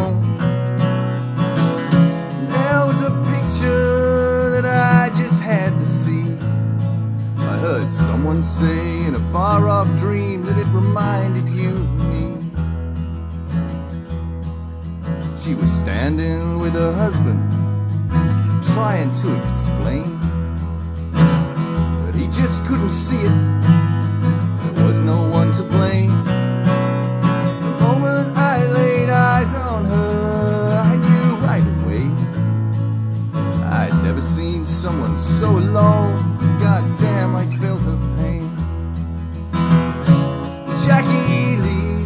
home. There was a picture that I just had to see. I heard someone say in a far-off dream that it reminded you of me. She was standing with her husband, trying to explain, but he just couldn't see it. There was no one to blame. The moment I laid eyes on her, I knew right away I'd never seen someone so alone. God damn, I felt her pain. Jackie Lee,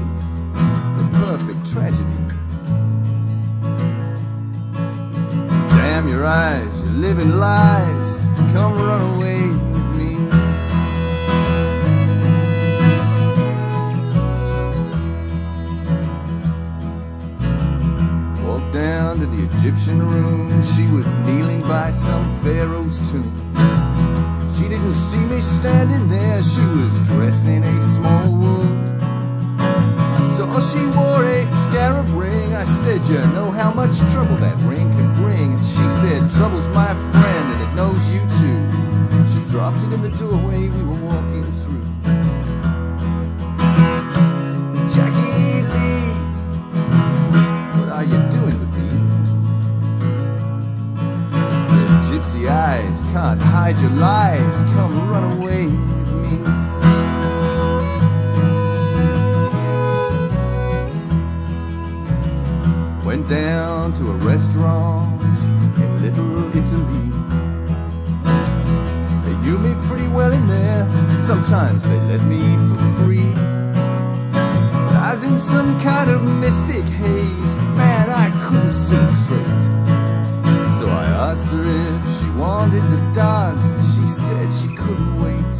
the perfect tragedy. Damn your eyes, you're living lies. Come run away with me. Walked down to the Egyptian room. She was kneeling by some pharaoh's tomb. She didn't see me standing there. She was dressing a small wound. I saw she wore a scarab ring. I said, you know how much trouble that ring can bring? She said, trouble's my friend and it knows you too. She dropped it in the doorway we were walking through. Jackie Lee, what are you doing with me? Your gypsy eyes can't hide your lies. Come run away with me. Went down to a restaurant in Little Italy. They knew me pretty well in there. Sometimes they let me eat for free. But I was in some kind of mystic haze. Man, I couldn't see straight. So I asked her if she wanted to dance. She said she couldn't wait.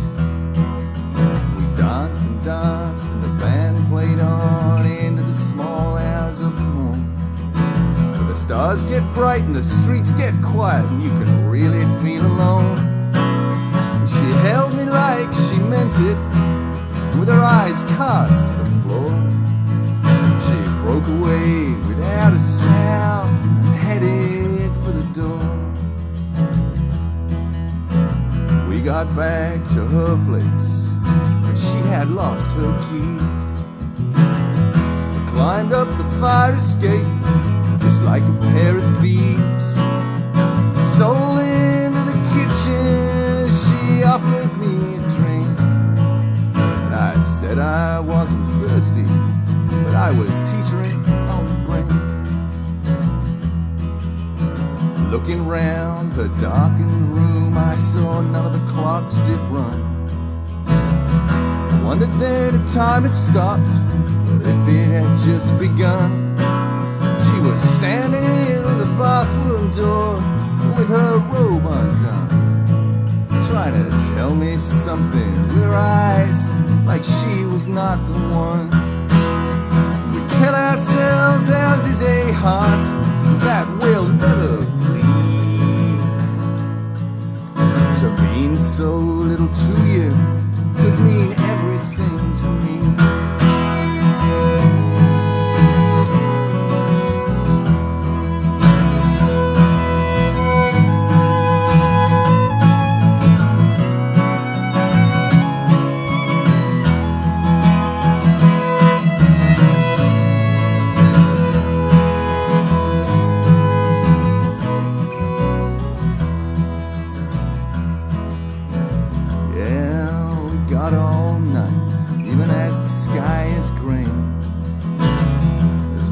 We danced and danced, and the band played on into the small hours of the morning. The stars get bright and the streets get quiet, and you can really feel alone. And she held me like she meant it, with her eyes cast to the floor. She broke away without a sound and headed for the door. We got back to her place, and she had lost her keys. We climbed up the fire escape just like a pair of thieves. Stole into the kitchen, she offered me a drink. And I said I wasn't thirsty, but I was teetering on the brink. Looking round her darkened room, I saw none of the clocks did run. I wondered then if time had stopped, or if it had just begun. She was standing in the bathroom door with her robe undone, trying to tell me something with her eyes, like she was not the one. We tell ourselves ours is a heart that will never bleed. To mean so little to you could mean everything to me.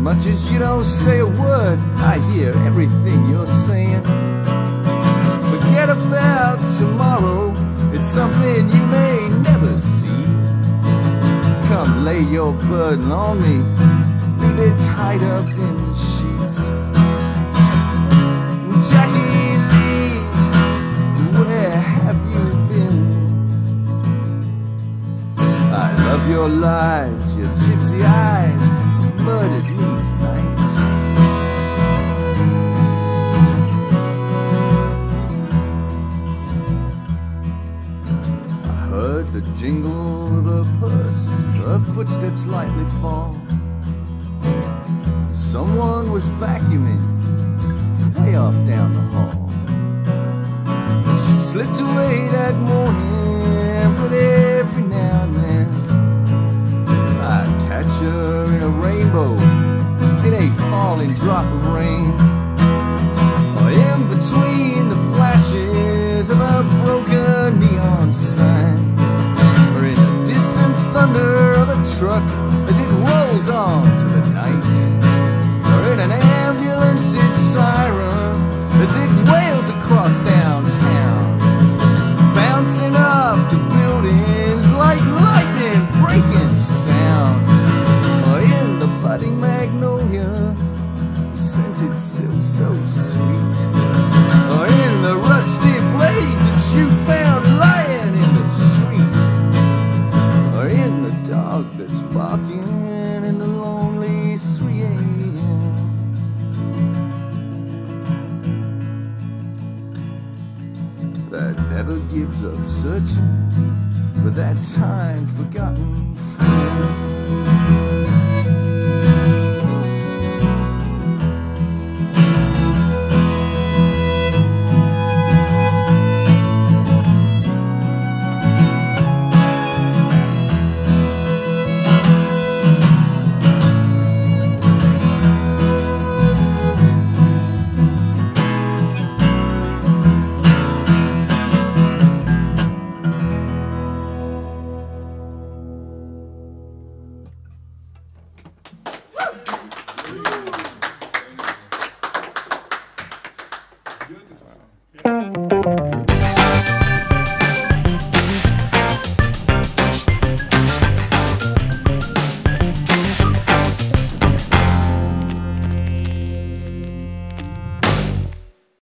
Much as you don't say a word, I hear everything you're saying. Forget about tomorrow, it's something you may never see. Come lay your burden on me, leave it tied up in the sheets. Jackie Lee, where have you been? I love your lies, your gypsy eyes murdered me tonight. I heard the jingle of her purse, her footsteps lightly fall. Someone was vacuuming way off down the hall. She slipped away that morning, but every now and then I'd catch her in a rainbow, in a falling drop of rain, or in between the flashes of a broken neon sign, or in the distant thunder of a truck as it rolls on to the night, or in an ambulance's siren as it wails across downtown, bouncing up the buildings like lightning breaking sound, or in the budding magnolia, scented silk so sweet, or in the rusty blade that you found lying in the street, or in the dog that's barking in the lonely 3 a.m. that never gives up searching for that time forgotten friend.